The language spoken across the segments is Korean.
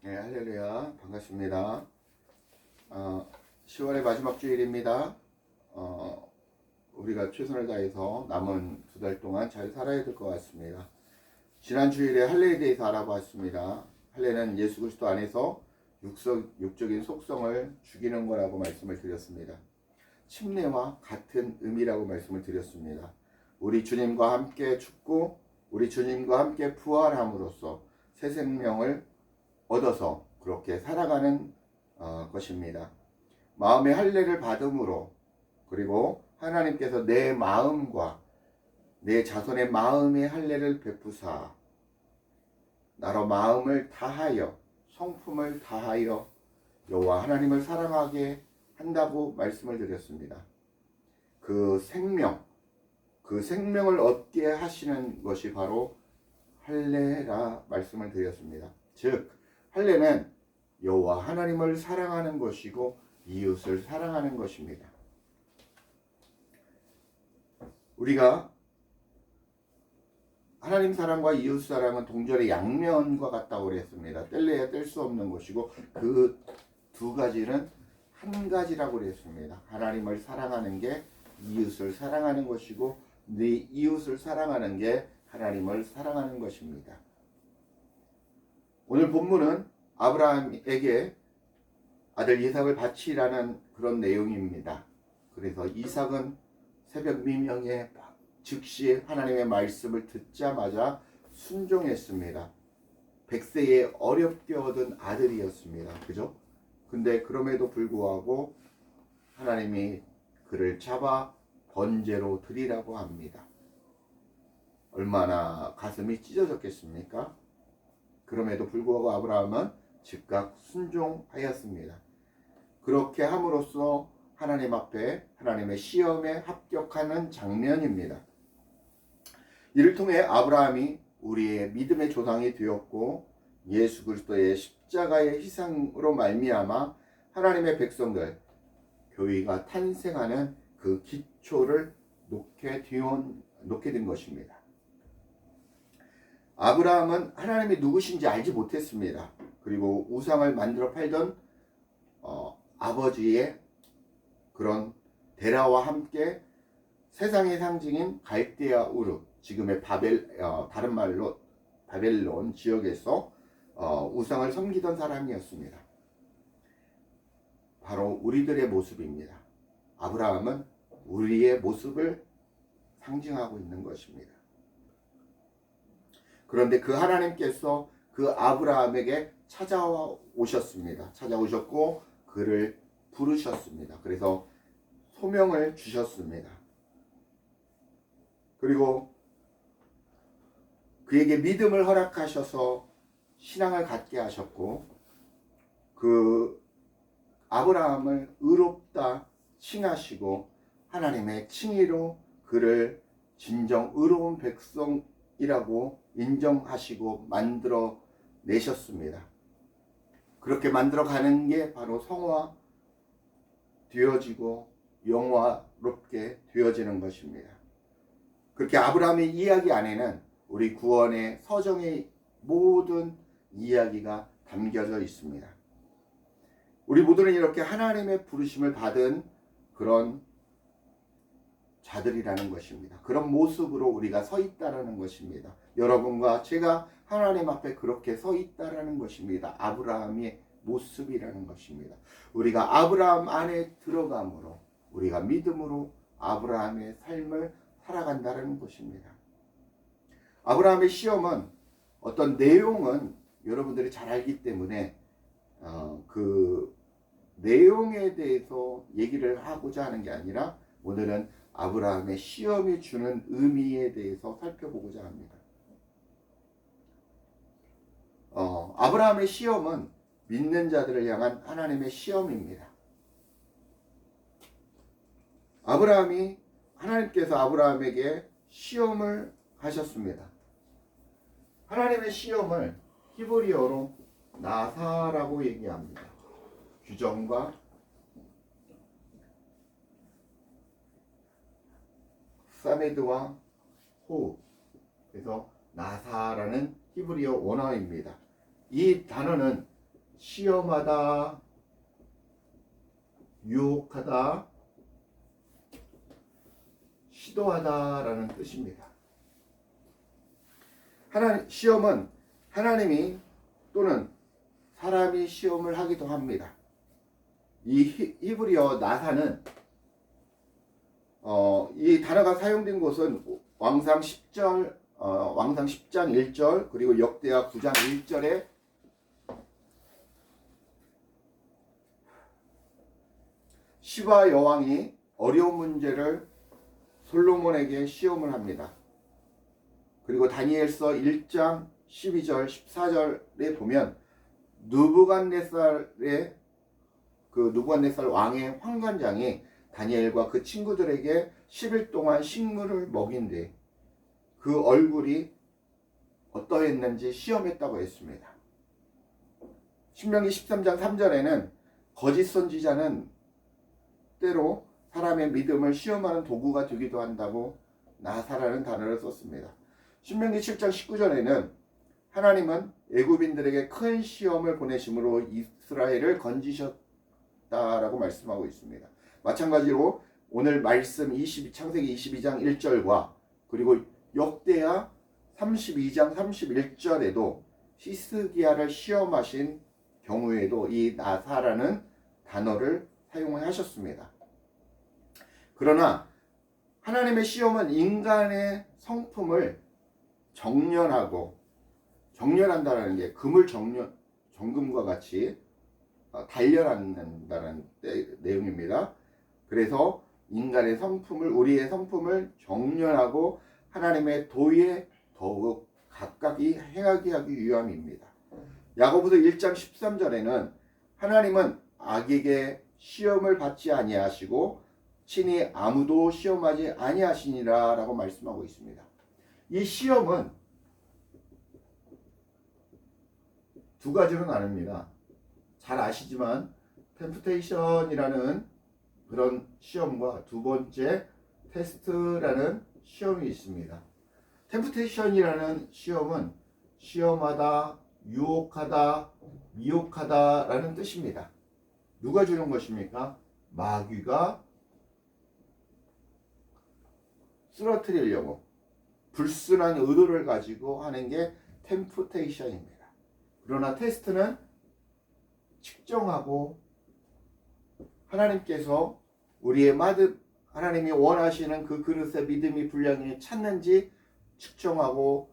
네, 할렐루야. 반갑습니다. 10월의 마지막 주일입니다. 우리가 최선을 다해서 남은 2달 동안 잘 살아야 될 것 같습니다. 지난 주일에 할례에 대해서 알아보았습니다. 할례는 예수 그리스도 안에서 육적인 속성을 죽이는 거라고 말씀을 드렸습니다. 침례와 같은 의미라고 말씀을 드렸습니다. 우리 주님과 함께 죽고 우리 주님과 함께 부활함으로써 새 생명을 얻어서 그렇게 살아가는 것입니다. 마음의 할례를 받음으로, 그리고 하나님께서 내 마음과 내 자손의 마음의 할례를 베푸사 나로 마음을 다하여 성품을 다하여 여호와 하나님을 사랑하게 한다고 말씀을 드렸습니다. 그 생명을 얻게 하시는 것이 바로 할례라 말씀을 드렸습니다. 즉 할례는 여호와 하나님을 사랑하는 것이고 이웃을 사랑하는 것입니다. 우리가 하나님 사랑과 이웃 사랑은 동절의 양면과 같다고 그랬습니다. 뗄래야 뗄 수 없는 것이고 그 두 가지는 한 가지라고 그랬습니다. 하나님을 사랑하는 게 이웃을 사랑하는 것이고 네 이웃을 사랑하는 게 하나님을 사랑하는 것입니다. 오늘 본문은 아브라함에게 아들 이삭을 바치라는 그런 내용입니다. 그래서 이삭은 새벽 미명에 즉시 하나님의 말씀을 듣자마자 순종했습니다. 100세에 어렵게 얻은 아들이었습니다. 그죠? 근데 그럼에도 불구하고 하나님이 그를 잡아 번제로 드리라고 합니다. 얼마나 가슴이 찢어졌겠습니까? 그럼에도 불구하고 아브라함은 즉각 순종하였습니다. 그렇게 함으로써 하나님 앞에 하나님의 시험에 합격하는 장면입니다. 이를 통해 아브라함이 우리의 믿음의 조상이 되었고 예수 그리스도의 십자가의 희생으로 말미암아 하나님의 백성들 교회가 탄생하는 그 기초를 놓게 된 것입니다. 아브라함은 하나님이 누구신지 알지 못했습니다. 그리고 우상을 만들어 팔던 아버지의 그런 데라와 함께 세상의 상징인 갈대아 우르, 지금의 다른 말로 바벨론 지역에서 우상을 섬기던 사람이었습니다. 바로 우리들의 모습입니다. 아브라함은 우리의 모습을 상징하고 있는 것입니다. 그런데 그 하나님께서 그 아브라함에게 찾아오셨습니다. 찾아오셨고 그를 부르셨습니다. 그래서 소명을 주셨습니다. 그리고 그에게 믿음을 허락하셔서 신앙을 갖게 하셨고 그 아브라함을 의롭다 칭하시고 하나님의 칭의로 그를 진정 의로운 백성이라고 인정하시고 만들어 내셨습니다. 그렇게 만들어 가는 게 바로 성화 되어지고 영화롭게 되어지는 것입니다. 그렇게 아브라함의 이야기 안에는 우리 구원의 서정의 모든 이야기가 담겨져 있습니다. 우리 모두는 이렇게 하나님의 부르심을 받은 그런 자들이라는 것입니다. 그런 모습으로 우리가 서 있다라는 것입니다. 여러분과 제가 하나님 앞에 그렇게 서 있다라는 것입니다. 아브라함의 모습이라는 것입니다. 우리가 아브라함 안에 들어감으로 우리가 믿음으로 아브라함의 삶을 살아간다는 것입니다. 아브라함의 시험은 어떤 내용은 여러분들이 잘 알기 때문에 그 내용에 대해서 얘기를 하고자 하는 게 아니라 오늘은 아브라함의 시험이 주는 의미에 대해서 살펴보고자 합니다. 아브라함의 시험은 믿는 자들을 향한 하나님의 시험입니다. 하나님께서 아브라함에게 시험을 하셨습니다. 하나님의 시험을 히브리어로 나사라고 얘기합니다. 규정과 사메드와 호흡, 그래서 나사라는 히브리어 원어입니다. 이 단어는 시험하다, 유혹하다, 시도하다라는 뜻입니다. 시험은 하나님이 또는 사람이 시험을 하기도 합니다. 이 히브리어 나사는 이 단어가 사용된 곳은 왕상 10장 1절 그리고 역대하 9장 1절에 시바 여왕이 어려운 문제를 솔로몬에게 시험을 합니다. 그리고 다니엘서 1장 12절 14절에 보면 느부갓네살 왕의 환관장이 다니엘과 그 친구들에게 10일 동안 식물을 먹인 뒤 그 얼굴이 어떠했는지 시험했다고 했습니다. 신명기 13장 3절에는 거짓 선지자는 때로 사람의 믿음을 시험하는 도구가 되기도 한다고 나사라는 단어를 썼습니다. 신명기 7장 19절에는 하나님은 애굽인들에게 큰 시험을 보내심으로 이스라엘을 건지셨다라고 말씀하고 있습니다. 마찬가지로 오늘 말씀 창세기 22장 1절과 그리고 역대하 32장 31절에도 히스기야를 시험하신 경우에도 이 나사라는 단어를 사용을 하셨습니다. 그러나 하나님의 시험은 인간의 성품을 정련한다는 게 정금과 같이 단련한다는 내용입니다. 그래서 인간의 우리의 성품을 정련하고 하나님의 도에 더욱 가까이 행하게 하기 위함입니다. 야고보서 1장 13절에는 하나님은 악에게 시험을 받지 아니하시고 친히 아무도 시험하지 아니하시니라 라고 말씀하고 있습니다. 이 시험은 두 가지로 나눕니다. 잘 아시지만 템프테이션이라는 그런 시험과 두 번째 테스트라는 시험이 있습니다. 템프테이션이라는 시험은 시험하다, 유혹하다, 미혹하다 라는 뜻입니다. 누가 주는 것입니까? 마귀가 쓰러뜨리려고 불순한 의도를 가지고 하는 게 템프테이션입니다. 그러나 테스트는 측정하고 하나님께서 하나님이 원하시는 그 그릇에 믿음이 분량이 찼는지 측정하고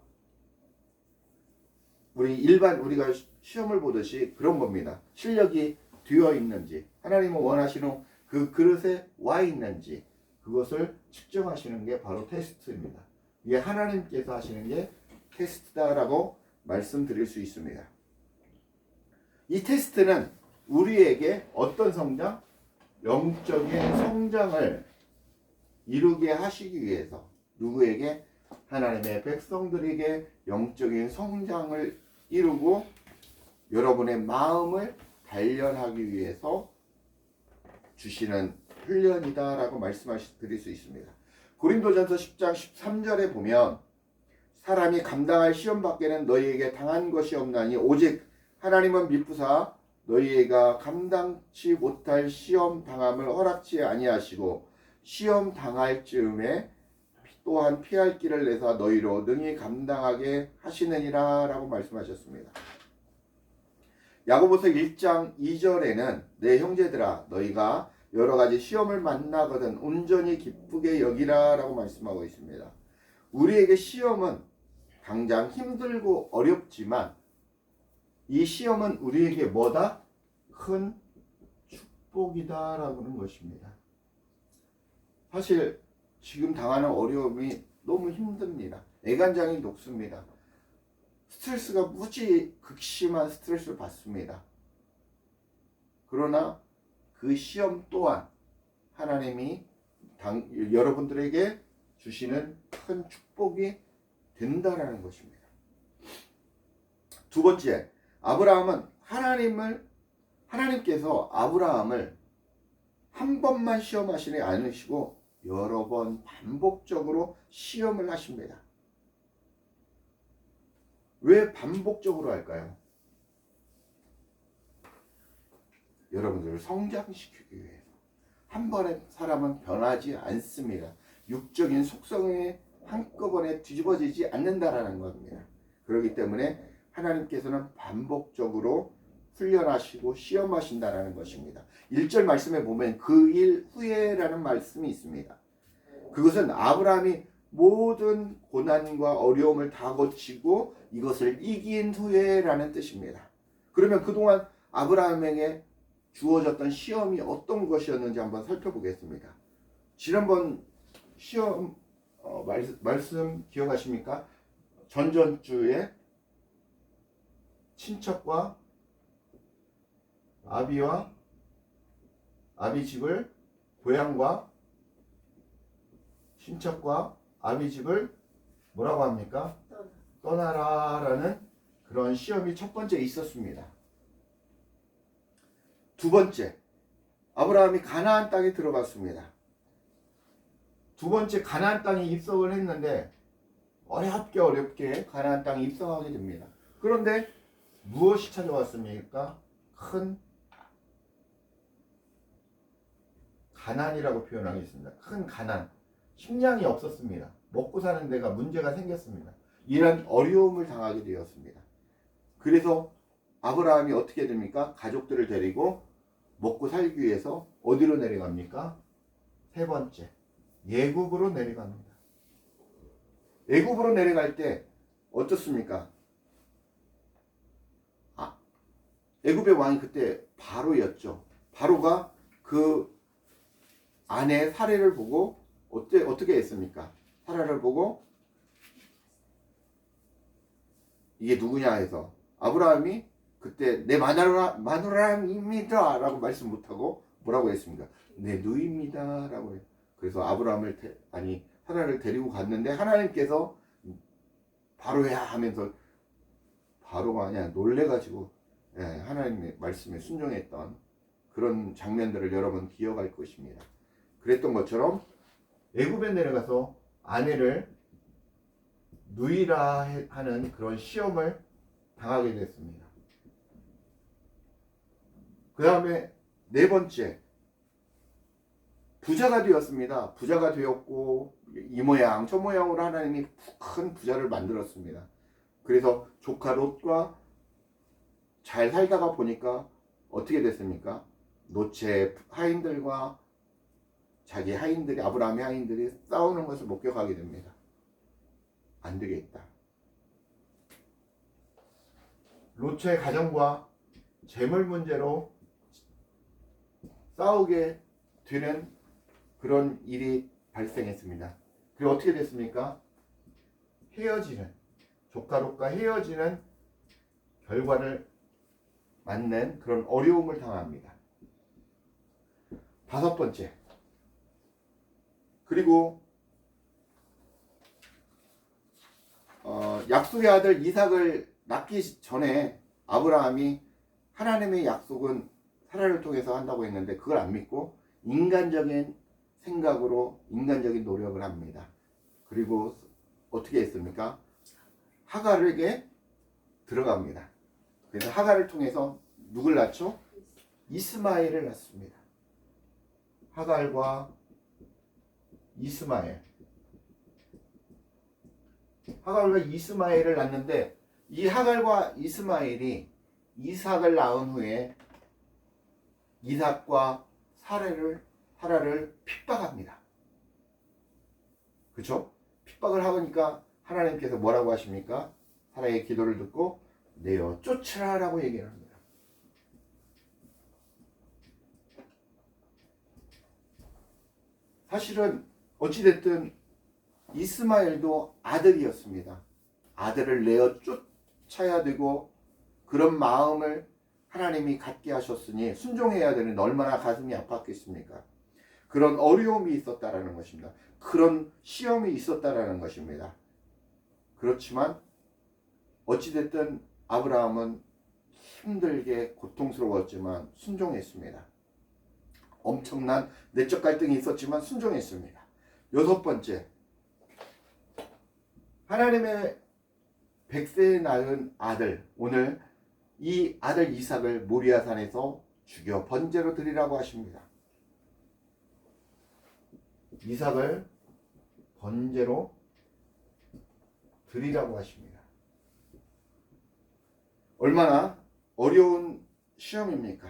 우리가 시험을 보듯이 그런 겁니다. 실력이 되어 있는지 하나님은 원하시는 그 그릇에 와 있는지 그것을 측정하시는 게 바로 테스트입니다. 이게 하나님께서 하시는 게 테스트다라고 말씀드릴 수 있습니다. 이 테스트는 우리에게 어떤 성장? 영적인 성장을 이루게 하시기 위해서 누구에게? 하나님의 백성들에게 영적인 성장을 이루고 여러분의 마음을 단련하기 위해서 주시는 훈련이다라고 말씀드릴 수 있습니다. 고린도전서 10장 13절에 보면 사람이 감당할 시험 밖에는 너희에게 당한 것이 없나니 오직 하나님은 미쁘사 너희가 감당치 못할 시험 당함을 허락치 아니하시고 시험 당할 즈음에 또한 피할 길을 내사 너희로 능히 감당하게 하시느니라 라고 말씀하셨습니다. 야고보서 1장 2절에는 내 형제들아 너희가 여러가지 시험을 만나거든 온전히 기쁘게 여기라 라고 말씀하고 있습니다. 우리에게 시험은 당장 힘들고 어렵지만 이 시험은 우리에게 뭐다? 큰 축복이다 라고 하는 것입니다. 사실 지금 당하는 어려움이 너무 힘듭니다. 애간장이 녹습니다. 스트레스가 무지 극심한 스트레스를 받습니다. 그러나 그 시험 또한 하나님이 여러분들에게 주시는 큰 축복이 된다라는 것입니다. 두 번째, 하나님께서 아브라함을 한 번만 시험하시지 않으시고 여러 번 반복적으로 시험을 하십니다. 왜 반복적으로 할까요? 여러분들을 성장시키기 위해서. 한 번에 사람은 변하지 않습니다. 육적인 속성에 한꺼번에 뒤집어지지 않는다라는 겁니다. 그렇기 때문에 하나님께서는 반복적으로 훈련하시고 시험하신다라는 것입니다. 1절 말씀에 보면 그 일 후에라는 말씀이 있습니다. 그것은 아브라함이 모든 고난과 어려움을 다 거치고 이것을 이긴 후에라는 뜻입니다. 그러면 그동안 아브라함에게 주어졌던 시험이 어떤 것이었는지 한번 살펴보겠습니다. 지난번 시험 말씀 기억하십니까? 전전주에 친척과 아비와 아비 집을 고향과 친척과 아비 집을 뭐라고 합니까? 떠나라라는 그런 시험이 첫 번째 있었습니다. 두 번째, 아브라함이 가나안 땅에 들어갔습니다. 두 번째 가나안 땅에 입성을 했는데 어렵게 가나안 땅에 입성하게 됩니다. 그런데 무엇이 찾아왔습니까? 큰 가난이라고 표현하겠습니다. 큰 가난. 식량이 없었습니다. 먹고 사는 데가 문제가 생겼습니다. 이런 어려움을 당하게 되었습니다. 그래서 아브라함이 어떻게 됩니까? 가족들을 데리고 먹고 살기 위해서 어디로 내려갑니까? 세 번째, 애굽으로 내려갑니다. 애굽으로 내려갈 때 어떻습니까? 애굽의 왕이 그때 바로였죠. 바로가 그 아내의 사례를 보고 어떻게 했습니까? 사례를 보고 이게 누구냐 해서 아브라함이 그때 내 마누라입니다 라고 말씀 못하고 뭐라고 했습니까? 내 누이입니다 라고 해요. 그래서 아브라함을 사라를 데리고 갔는데 하나님께서 바로야 하면서 바로가 아니야 놀래가지고 하나님의 말씀에 순종했던 그런 장면들을 여러분 기억할 것입니다. 그랬던 것처럼 애굽에 내려가서 아내를 누이라 하는 그런 시험을 당하게 됐습니다. 그 다음에 네 번째, 부자가 되었습니다. 부자가 되었고 이 모양 저 모양으로 하나님이 큰 부자를 만들었습니다. 그래서 조카 롯과 잘 살다가 보니까 어떻게 됐습니까? 노체 하인들과 자기 하인들이 아브라함의 하인들이 싸우는 것을 목격하게 됩니다. 안 되겠다. 롯의 가정과 재물 문제로 싸우게 되는 그런 일이 발생했습니다. 그리고 어떻게 됐습니까? 조카 롯과 헤어지는 결과를 맞는 그런 어려움을 당합니다. 다섯 번째, 그리고 약속의 아들 이삭을 낳기 전에 아브라함이 하나님의 약속은 사라를 통해서 한다고 했는데 그걸 안 믿고 인간적인 생각으로 인간적인 노력을 합니다. 그리고 어떻게 했습니까? 하갈에게 들어갑니다. 그래서 하갈을 통해서 누굴 낳죠? 이스마엘을 낳습니다. 하갈과 이스마엘. 하갈과 이스마엘을 낳는데 이 하갈과 이스마엘이 이삭을 낳은 후에 이삭과 사라를 핍박합니다. 그렇죠? 핍박을 하니까 하나님께서 뭐라고 하십니까? 사라의 기도를 듣고 내어 쫓으라라고 얘기를 합니다. 사실은 어찌됐든 이스마엘도 아들이었습니다. 아들을 내어 쫓아야 되고 그런 마음을 하나님이 갖게 하셨으니 순종해야 되는 얼마나 가슴이 아팠겠습니까? 그런 어려움이 있었다라는 것입니다. 그런 시험이 있었다라는 것입니다. 그렇지만 어찌됐든 아브라함은 힘들게 고통스러웠지만 순종했습니다. 엄청난 내적 갈등이 있었지만 순종했습니다. 여섯 번째, 하나님의 100세에 낳은 아들, 오늘 이 아들 이삭을 모리아산에서 죽여 번제로 드리라고 하십니다. 이삭을 번제로 드리라고 하십니다. 얼마나 어려운 시험입니까?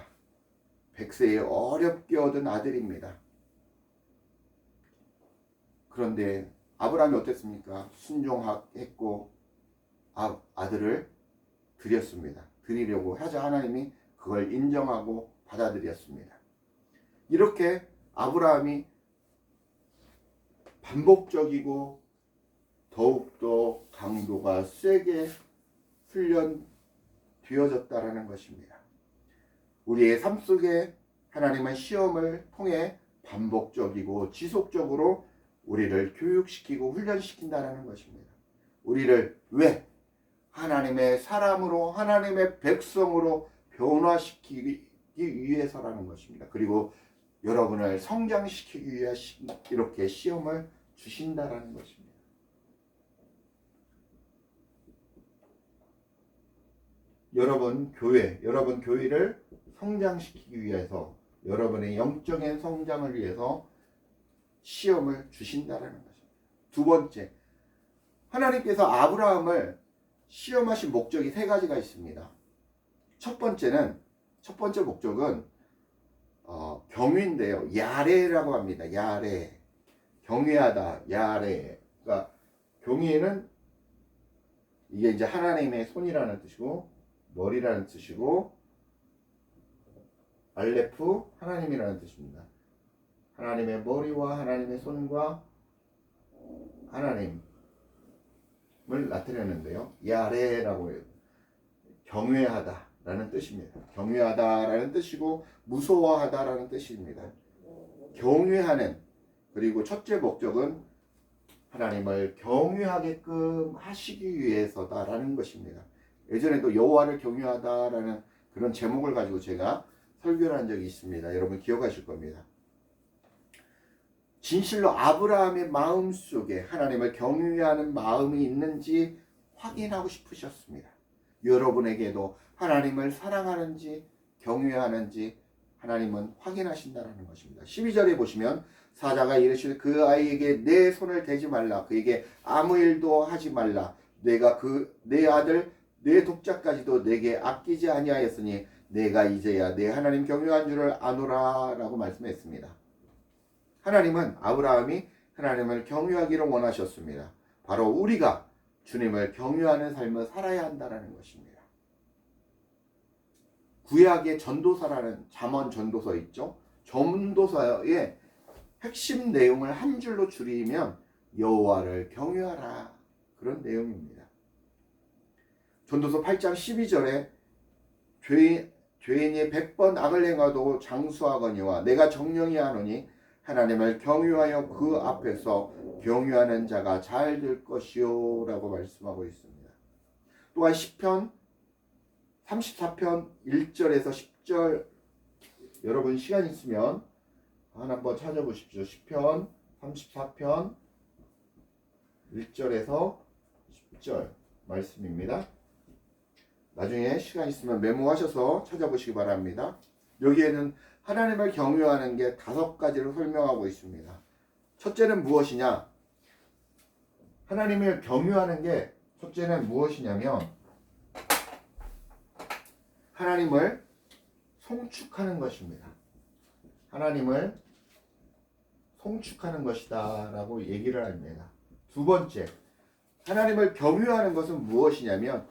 100세에 어렵게 얻은 아들입니다. 그런데 아브라함이 어땠습니까? 순종했고 아들을 드렸습니다. 드리려고 하자 하나님이 그걸 인정하고 받아들였습니다. 이렇게 아브라함이 반복적이고 더욱더 강도가 세게 훈련되어졌다라는 것입니다. 우리의 삶 속에 하나님은 시험을 통해 반복적이고 지속적으로 우리를 교육시키고 훈련시킨다는 것입니다. 우리를 왜? 하나님의 사람으로 하나님의 백성으로 변화시키기 위해서라는 것입니다. 그리고 여러분을 성장시키기 위해 이렇게 시험을 주신다라는 것입니다. 여러분 교회를 성장시키기 위해서 여러분의 영적인 성장을 위해서 시험을 주신다라는 것입니다. 두 번째, 하나님께서 아브라함을 시험하신 목적이 세 가지가 있습니다. 첫 번째 목적은 경위인데요. 야레라고 합니다. 야레. 경외하다. 야레. 그러니까 경위는 이게 이제 하나님의 손이라는 뜻이고 머리라는 뜻이고 알레프 하나님이라는 뜻입니다. 하나님의 머리와 하나님의 손과 하나님을 나타내는데요. 야레라고 해요. 경외하다라는 뜻입니다. 경외하다라는 뜻이고 무서워하다라는 뜻입니다. 경외하는, 그리고 첫째 목적은 하나님을 경외하게끔 하시기 위해서다라는 것입니다. 예전에도 여호와를 경외하다라는 그런 제목을 가지고 제가 설교를 한 적이 있습니다. 여러분 기억하실 겁니다. 진실로 아브라함의 마음 속에 하나님을 경외하는 마음이 있는지 확인하고 싶으셨습니다. 여러분에게도 하나님을 사랑하는지 경외하는지 하나님은 확인하신다는 것입니다. 12절에 보시면 사자가 이르시되 그 아이에게 내 손을 대지 말라, 그에게 아무 일도 하지 말라, 내가 내 아들 내 독자까지도 내게 아끼지 아니하였으니 내가 이제야 내 하나님 경외한 줄을 아노라 라고 말씀했습니다. 하나님은 아브라함이 하나님을 경외하기를 원하셨습니다. 바로 우리가 주님을 경외하는 삶을 살아야 한다는 것입니다. 구약의 전도서라는 잠언 전도서 있죠. 전도서의 핵심 내용을 한 줄로 줄이면 여호와를 경외하라, 그런 내용입니다. 전도서 8장 12절에 죄인이 100번 악을 행하도 장수하거니와 내가 정령이 하노니 하나님을 경외하여 그 앞에서 경외하는 자가 잘 될 것이요 라고 말씀하고 있습니다. 또한 시편 34편 1절에서 10절, 여러분 시간 있으면 한번 찾아보십시오. 시편 34편 1절에서 10절 말씀입니다. 나중에 시간 있으면 메모하셔서 찾아보시기 바랍니다. 여기에는 하나님을 경외하는 게 5가지를 설명하고 있습니다. 첫째는 무엇이냐? 하나님을 경외하는 게 첫째는 무엇이냐면 하나님을 송축하는 것입니다. 하나님을 송축하는 것이다 라고 얘기를 합니다. 두 번째, 하나님을 경외하는 것은 무엇이냐면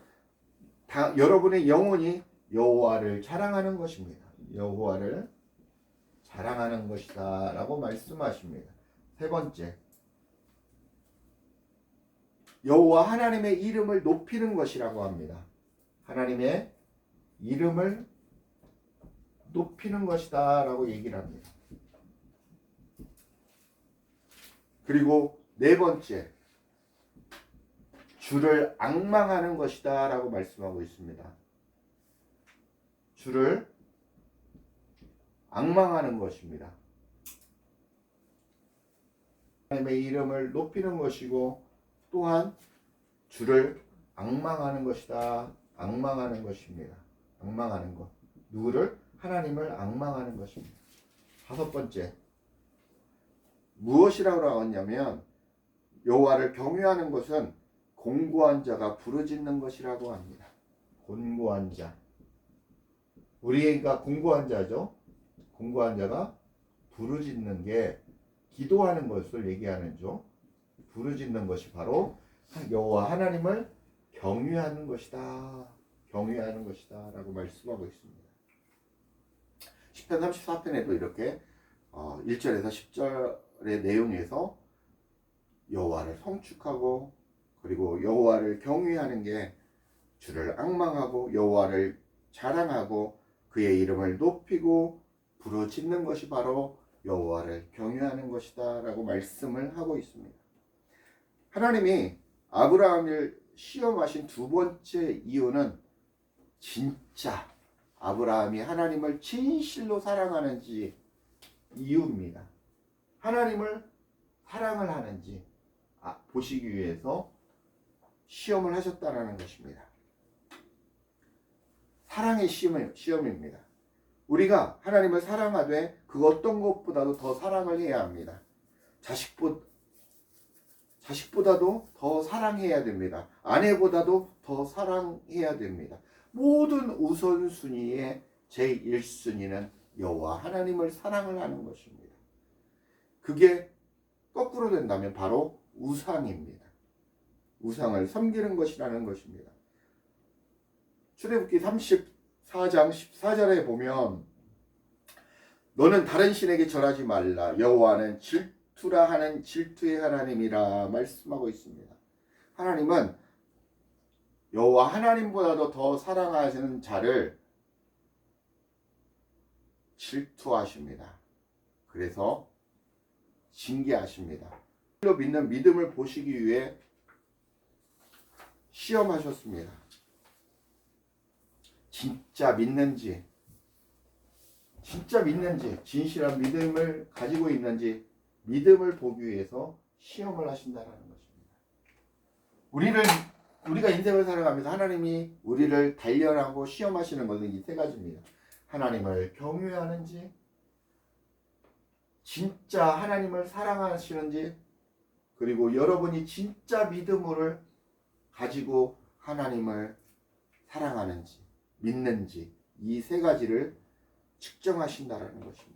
여러분의 영혼이 여호와를 자랑하는 것입니다. 여호와를 자랑하는 것이다 라고 말씀하십니다. 세 번째, 여호와 하나님의 이름을 높이는 것이라고 합니다. 하나님의 이름을 높이는 것이다 라고 얘기를 합니다. 그리고 네 번째, 주를 앙망하는 것이다 라고 말씀하고 있습니다. 주를 앙망하는 것입니다. 하나님의 이름을 높이는 것이고 또한 주를 앙망하는 것이다. 앙망하는 것입니다. 앙망하는 것. 누구를? 하나님을 앙망하는 것입니다. 다섯 번째, 무엇이라고 하냐면 여호와를 경외하는 것은 공고한 자가 부르짖는 것이라고 합니다. 공고한 자. 우리가 공고한 자죠. 공고한 자가 부르짖는 게 기도하는 것을 얘기하는죠. 부르짖는 것이 바로 여호와 하나님을 경외하는 것이다. 경외하는 것이다 라고 말씀하고 있습니다. 시편 34편에도 이렇게 1절에서 10절의 내용에서 여호와를 성축하고 그리고 여호와를 경외하는 게 주를 앙망하고 여호와를 자랑하고 그의 이름을 높이고 부르짖는 것이 바로 여호와를 경외하는 것이다 라고 말씀을 하고 있습니다. 하나님이 아브라함을 시험하신 두 번째 이유는 진짜 아브라함이 하나님을 진실로 사랑하는지 이유입니다. 하나님을 사랑을 하는지 보시기 위해서 시험을 하셨다라는 것입니다. 사랑의 시험입니다. 우리가 하나님을 사랑하되 그 어떤 것보다도 더 사랑을 해야 합니다. 자식보다도 더 사랑해야 됩니다. 아내보다도 더 사랑해야 됩니다. 모든 우선순위의 제1순위는 여호와 하나님을 사랑을 하는 것입니다. 그게 거꾸로 된다면 바로 우상입니다. 우상을 섬기는 것이라는 것입니다. 출애굽기 34장 14절에 보면 너는 다른 신에게 절하지 말라. 여호와는 질투라 하는 질투의 하나님이라 말씀하고 있습니다. 하나님은 여호와 하나님보다도 더 사랑하시는 자를 질투하십니다. 그래서 징계하십니다. 믿는 믿음을 보시기 위해 시험하셨습니다. 진짜 믿는지, 진실한 믿음을 가지고 있는지 믿음을 보기 위해서 시험을 하신다는 것입니다. 우리가 인생을 살아가면서 하나님이 우리를 단련하고 시험하시는 것은 이 세 가지입니다. 하나님을 경외하는지, 진짜 하나님을 사랑하시는지, 그리고 여러분이 진짜 믿음을 가지고 하나님을 사랑하는지, 믿는지, 이 세 가지를 측정하신다라는 것입니다.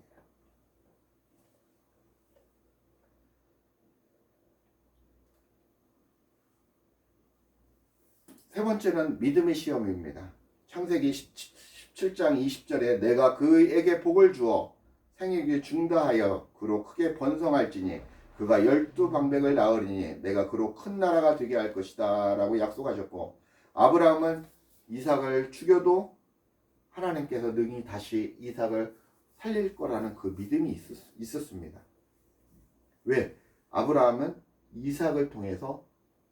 세 번째는 믿음의 시험입니다. 창세기 17장 20절에 내가 그에게 복을 주어 생육이 중다하여 그로 크게 번성할지니 그가 12방백을 낳으리니 내가 그로 큰 나라가 되게 할 것이다 라고 약속하셨고, 아브라함은 이삭을 죽여도 하나님께서 능히 다시 이삭을 살릴 거라는 그 믿음이 있었습니다. 왜? 아브라함은 이삭을 통해서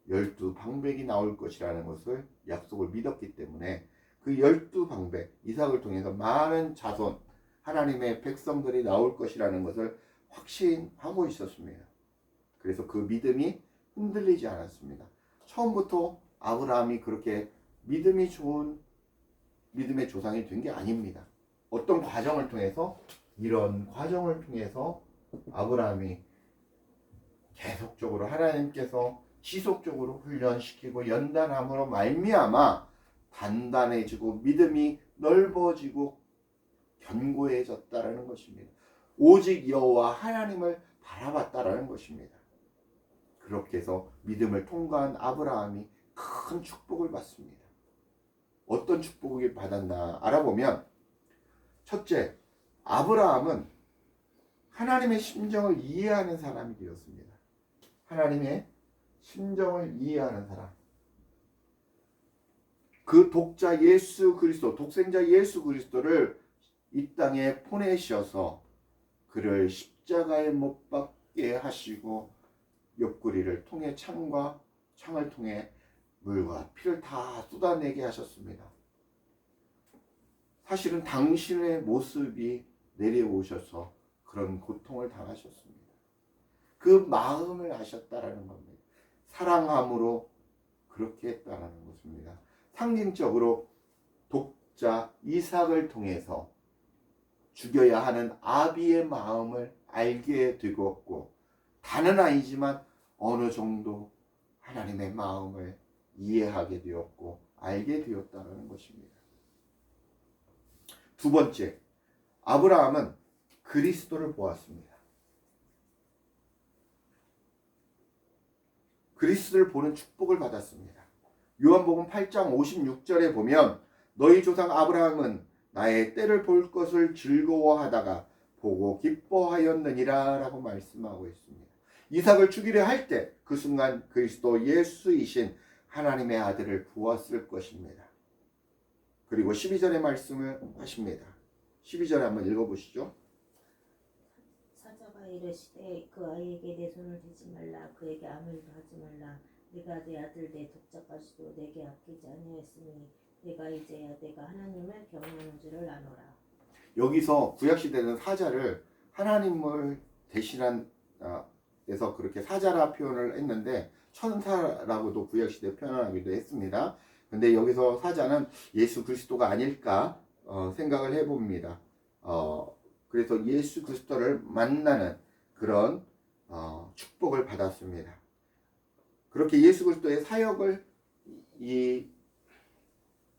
12방백이 나올 것이라는 것을 약속을 믿었기 때문에 그 12방백, 이삭을 통해서 많은 자손, 하나님의 백성들이 나올 것이라는 것을 확신하고 있었습니다. 그래서 그 믿음이 흔들리지 않았습니다. 처음부터 아브라함이 그렇게 믿음이 좋은 믿음의 조상이 된 게 아닙니다. 어떤 과정을 통해서, 이런 과정을 통해서 아브라함이 계속적으로 하나님께서 지속적으로 훈련시키고 연단함으로 말미암아 단단해지고 믿음이 넓어지고 견고해졌다라는 것입니다. 오직 여호와 하나님을 바라봤다라는 것입니다. 그렇게 해서 믿음을 통과한 아브라함이 큰 축복을 받습니다. 어떤 축복을 받았나 알아보면, 첫째, 아브라함은 하나님의 심정을 이해하는 사람이 되었습니다. 하나님의 심정을 이해하는 사람. 그 독자 예수 그리스도, 독생자 예수 그리스도를 이 땅에 보내셔서 그를 십자가에 못 박게 하시고 옆구리를 통해 창을 통해 물과 피를 다 쏟아내게 하셨습니다. 사실은 당신의 모습이 내려오셔서 그런 고통을 당하셨습니다. 그 마음을 아셨다라는 겁니다. 사랑함으로 그렇게 했다라는 것입니다. 상징적으로 독자 이삭을 통해서 죽여야 하는 아비의 마음을 알게 되었고, 다는 아니지만 어느 정도 하나님의 마음을 이해하게 되었고 알게 되었다는 것입니다. 두 번째, 아브라함은 그리스도를 보았습니다. 그리스도를 보는 축복을 받았습니다. 요한복음 8장 56절에 보면 너희 조상 아브라함은 나의 때를 볼 것을 즐거워하다가 보고 기뻐하였느니라 라고 말씀하고 있습니다. 이삭을 죽이려 할 때 그 순간 그리스도 예수이신 하나님의 아들을 보았을 것입니다. 그리고 12절의 말씀을 하십니다. 12절에 한번 읽어보시죠. 사자가 이르시되 그 아이에게 내 손을 대지 말라, 그에게 아무 일도 하지 말라. 네가 내 아들 내 독자까지도 내게 아끼지 아니하였으니 내가 이제야 내가 하나님을 경외하는 줄을 아노라. 여기서 구약시대는 사자를 하나님을 대신한 에서 그렇게 사자라 표현을 했는데 천사라고도 구약시대에 표현하기도 했습니다. 근데 여기서 사자는 예수 그리스도가 아닐까 생각을 해봅니다. 그래서 예수 그리스도를 만나는 그런 축복을 받았습니다. 그렇게 예수 그리스도의 사역을 이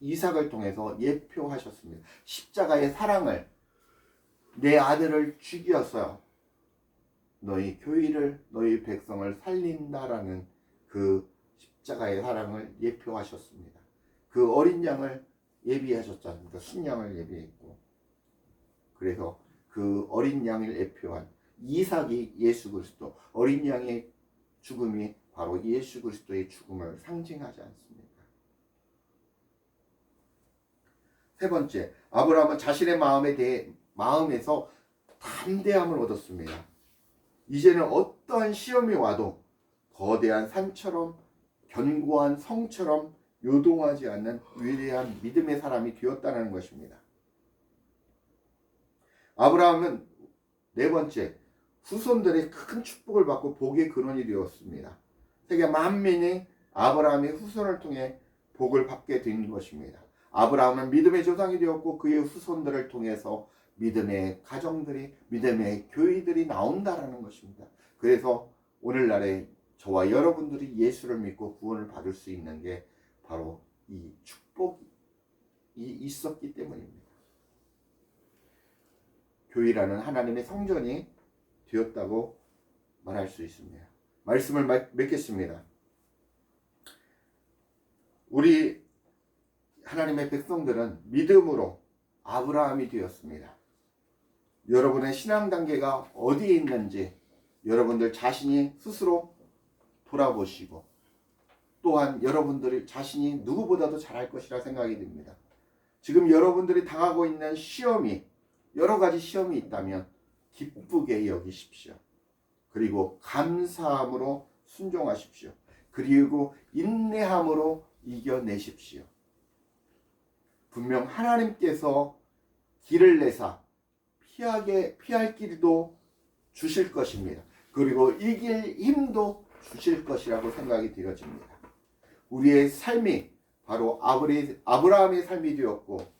이삭을 통해서 예표하셨습니다. 십자가의 사랑을, 내 아들을 죽였어요. 너희 교회를, 너희 백성을 살린다라는 그 십자가의 사랑을 예표하셨습니다. 그 어린 양을 예비하셨지 않습니까? 순양을 예비했고, 그래서 그 어린 양을 예표한 이삭이 예수 그리스도, 어린 양의 죽음이 바로 예수 그리스도의 죽음을 상징하지 않습니까? 세 번째, 아브라함은 자신의 마음에서 담대함을 얻었습니다. 이제는 어떠한 시험이 와도 거대한 산처럼 견고한 성처럼 요동하지 않는 위대한 믿음의 사람이 되었다는 것입니다. 아브라함은 네 번째, 후손들의 큰 축복을 받고 복의 근원이 되었습니다. 세계 만민이 아브라함의 후손을 통해 복을 받게 된 것입니다. 아브라함은 믿음의 조상이 되었고 그의 후손들을 통해서 믿음의 가정들이, 믿음의 교회들이 나온다라는 것입니다. 그래서 오늘날에 저와 여러분들이 예수를 믿고 구원을 받을 수 있는 게 바로 이 축복이 있었기 때문입니다. 교회라는 하나님의 성전이 되었다고 말할 수 있습니다. 말씀을 맺겠습니다. 우리 하나님의 백성들은 믿음으로 아브라함이 되었습니다. 여러분의 신앙 단계가 어디에 있는지 여러분들 자신이 스스로 돌아보시고, 또한 여러분들이 자신이 누구보다도 잘할 것이라 생각이 듭니다. 지금 여러분들이 당하고 있는 시험이, 여러 가지 시험이 있다면 기쁘게 여기십시오. 그리고 감사함으로 순종하십시오. 그리고 인내함으로 이겨내십시오. 분명 하나님께서 길을 내사 피할 길도 주실 것입니다. 그리고 이길 힘도 주실 것이라고 생각이 되어집니다. 우리의 삶이 바로 아브라함의 삶이 되었고,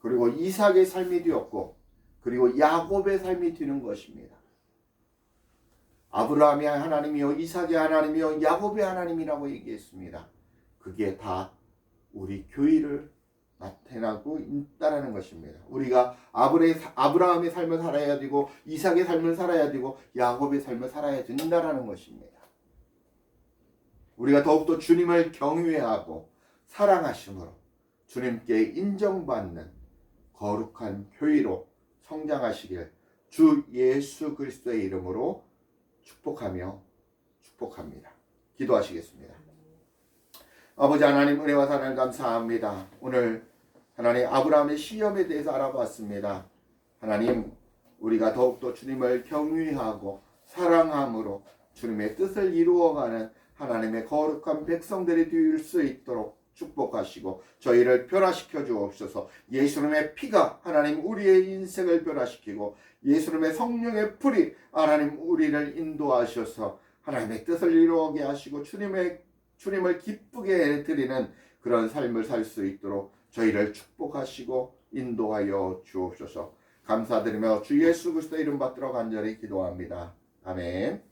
그리고 이삭의 삶이 되었고, 그리고 야곱의 삶이 되는 것입니다. 아브라함의 하나님이요, 이삭의 하나님이요, 야곱의 하나님이라고 얘기했습니다. 그게 다 우리 교회를 나타나고 있다는 것입니다. 우리가 아브라함의 삶을 살아야 되고, 이삭의 삶을 살아야 되고, 야곱의 삶을 살아야 된다는 것입니다. 우리가 더욱더 주님을 경외하고 사랑하심으로 주님께 인정받는 거룩한 교회로 성장하시길 주 예수 그리스도의 이름으로 축복합니다. 기도하시겠습니다. 아버지 하나님, 은혜와 사랑을 감사합니다. 오늘 하나님 아브라함의 시험에 대해서 알아봤습니다. 하나님, 우리가 더욱더 주님을 경외하고 사랑함으로 주님의 뜻을 이루어가는 하나님의 거룩한 백성들이 될 수 있도록 축복하시고 저희를 변화시켜 주옵소서. 예수님의 피가 하나님 우리의 인생을 변화시키고 예수님의 성령의 불이 하나님 우리를 인도하셔서 하나님의 뜻을 이루어가게 하시고 주님을 기쁘게 드리는 그런 삶을 살 수 있도록 저희를 축복하시고 인도하여 주옵소서. 감사드리며 주 예수 그리스도 이름 받들어 간절히 기도합니다. 아멘.